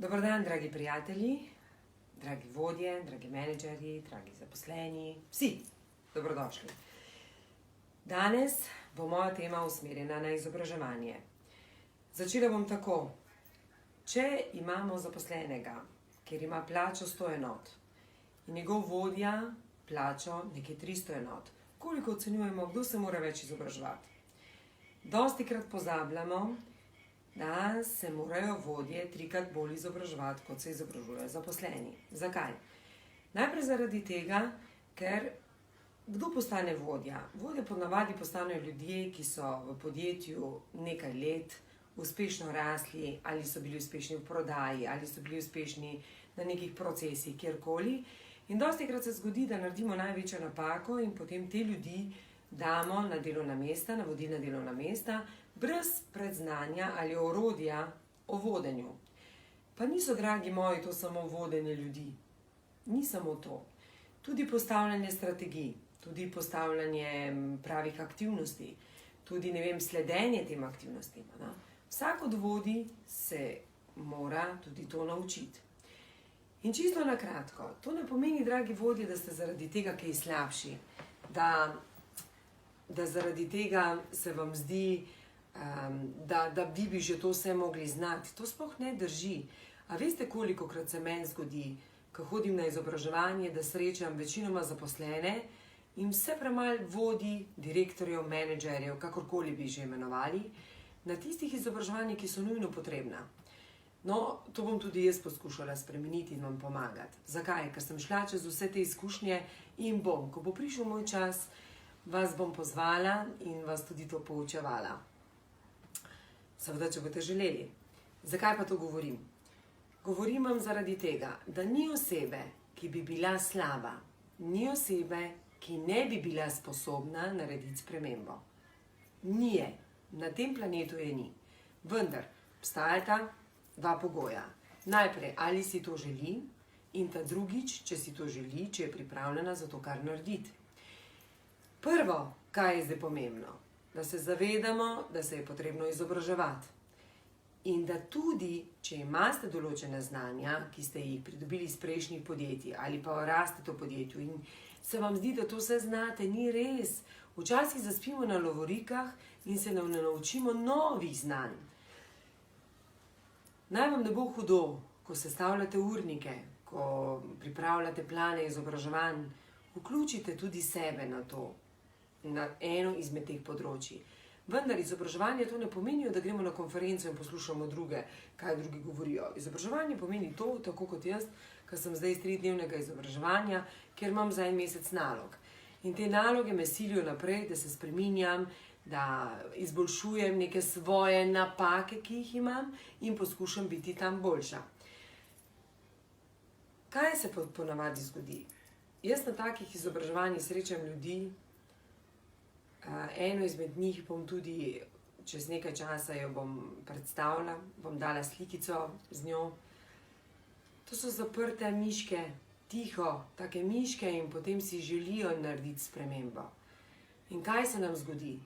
Dober dan, dragi prijatelji, dragi vodje, dragi menedžerji, dragi zaposleni, vsi dobrodošli. Danes bo moja tema usmerjena na izobraževanje. Začela bom tako. Če imamo zaposlenega, kjer ima plačo 100 enot in njegov vodja plačo nekaj 300 enot, koliko ocenjujemo, kdo se mora več izobraževati? Dostikrat pozabljamo, da se morajo vodje 3-krat bolj izobraževati, kot se izobražujejo zaposleni. Zakaj? Najprej zaradi tega, ker kdo postane vodja? Vodje ponavadi postanejo ljudje, ki so v podjetju nekaj let uspešno rasli, ali so bili uspešni v prodaji, ali so bili uspešni na nekih procesih, kjerkoli. In dostikrat se zgodi, da naredimo največjo napako in potem te ljudi damo na delovna mesta, na vodilna delovna mesta, brez predznanja ali orodja o vodenju. Pa niso, dragi moji, to samo vodenje ljudi. Ni samo to. Tudi postavljanje strategij, tudi postavljanje pravih aktivnosti, tudi, sledenje tem aktivnostim. Vsak od vodij se mora tudi to naučiti. In čisto na kratko, to ne pomeni, dragi vodje, da ste zaradi tega kaj slabši, da zaradi tega se vam zdi, da vi bi že to vse mogli znati. To sploh ne drži. A veste, kolikokrat se meni zgodi, ko hodim na izobraževanje, da srečam večinoma zaposlene in vse premalo vodij, direktorjev, menedžerjev, kakorkoli bi že imenovali, na tistih izobraževanjih, ki so nujno potrebna. No, to bom tudi jaz poskušala spremeniti in vam pomagati. Zakaj? Ker sem šla čez vse te izkušnje in bom, ko bo prišel moj čas, vas bom pozvala in vas tudi to poučevala. Seveda, če boste želeli. Zakaj pa to govorim? Govorim vam zaradi tega, da ni osebe, ki bi bila slaba, ni osebe, ki ne bi bila sposobna narediti spremembo. Ni je. Na tem planetu je ni. Vendar obstajata dva pogoja. Najprej, ali si to želi, in ta drugič, če si to želi, če je pripravljena za to, kar narediti. Prvo, kaj je zdaj pomembno, da se zavedamo, da se je potrebno izobraževati. In da tudi, če imate določene znanja, ki ste jih pridobili iz prejšnjih podjetij, ali pa rastete v podjetju in se vam zdi, da to vse znate, ni res. Včasih zaspimo na lovorikah in se ne naučimo novih znanj. Naj vam ne bo hudo, ko sestavljate urnike, ko pripravljate plane izobraževanj, vključite tudi sebe na to, na eno izmed teh področij. Vendar izobraževanje to ne pomeni, da gremo na konferenco in poslušamo druge, kaj drugi govorijo. Izobraževanje pomeni to, tako kot jaz, ker sem zdaj iz 3-dnevnega izobraževanja, kjer imam za 1 mesec nalog. In te naloge me silijo naprej, da se spreminjam, da izboljšujem neke svoje napake, ki jih imam in poskušam biti tam boljša. Kaj se ponavadi zgodi? Jaz na takih izobraževanjih srečam ljudi, eno izmed njih bom tudi čez nekaj časa jo bom predstavila, bom dala slikico z njo. To so zaprte miške, tiho, take miške in potem si želijo narediti spremembo. In kaj se nam zgodi?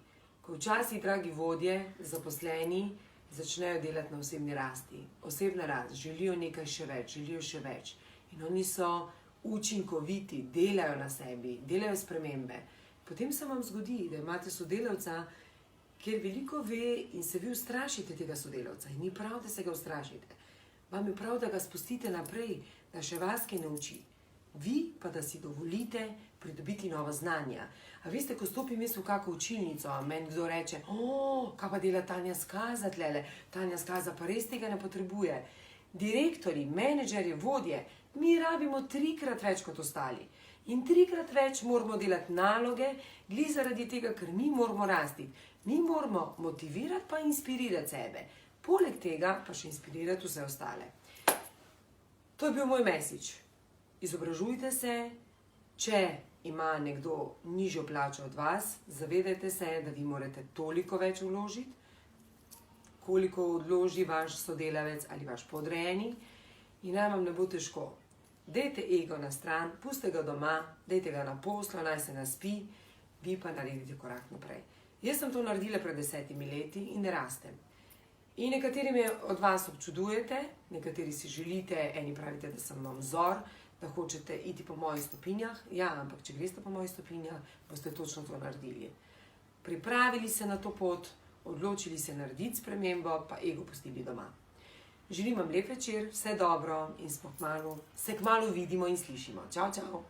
Ko včasih, dragi vodje, zaposleni, začnejo delati na osebni rasti. Osebna rast, želijo nekaj še več, želijo še več. In oni so učinkoviti, delajo na sebi, delajo spremembe. Potem se vam zgodi, da imate sodelavca, kjer veliko ve in se vi ustrašite tega sodelavca. In ni prav, da se ga ustrašite. Vam je prav, da ga spustite naprej, da še vas kaj nauči. Vi pa, da si dovolite pridobiti nova znanja. A veste, ko stopim jaz v kako učilnico, a meni kdo reče, kaj pa dela Tanja Skaza tlele, Tanja Skaza pa res tega ne potrebuje. Direktorji, menedžerji, vodje, mi rabimo 3-krat več kot ostali. In 3-krat več moramo delati naloge, glih zaradi tega, ker mi moramo rasti. Mi moramo motivirati pa inspirirati sebe. Poleg tega pa še inspirirati vse ostale. To je bil moj message. Izobražujte se, če ima nekdo nižjo plačo od vas, zavedajte se, da vi morate toliko več vložiti, koliko odloži vaš sodelavec ali vaš podrejeni, in naj vam ne bo težko. Dajte ego na stran, pustite ga doma, dajte ga na poslu, naj se naspi, vi pa naredite korak naprej. Jaz sem to naredila pred 10 leti in rastem. In nekateri me od vas občudujete, nekateri si želite, eni pravite, da sem vam vzor, da hočete iti po mojih stopinjah. Ja, ampak če greste po mojih stopinjah, boste točno to naredili. Pripravili se na to pot, odločili se narediti spremembo, pa ego pustili doma. Želim vam lep večer, vse dobro in se kmalu vidimo in slišimo. Čau, čau!